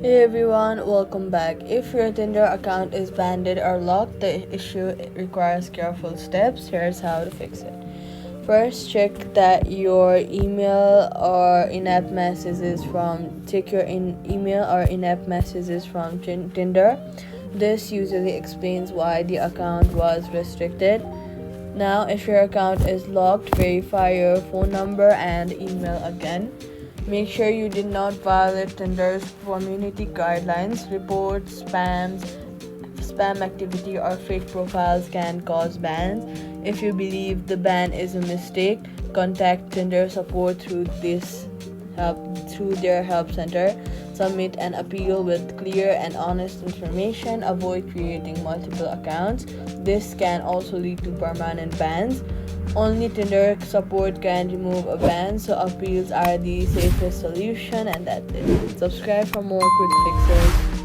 Hey everyone, welcome back. If your Tinder account is banned or locked, the issue requires careful steps. Here's how to fix it. First, check that your email or in-app messages from check your email or in-app messages from Tinder. This usually explains why the account was restricted. Now, if your account is locked, verify your phone number and email again. Make sure you did not violate Tinder's community guidelines. Reports, spam activity, or fake profiles can cause bans. If you believe the ban is a mistake, contact Tinder support through their help center. Submit an appeal with clear and honest information. Avoid creating multiple accounts. This can also lead to permanent bans. Only Tinder support can remove a ban, so appeals are the safest solution, and that's it. Subscribe for more quick fixes.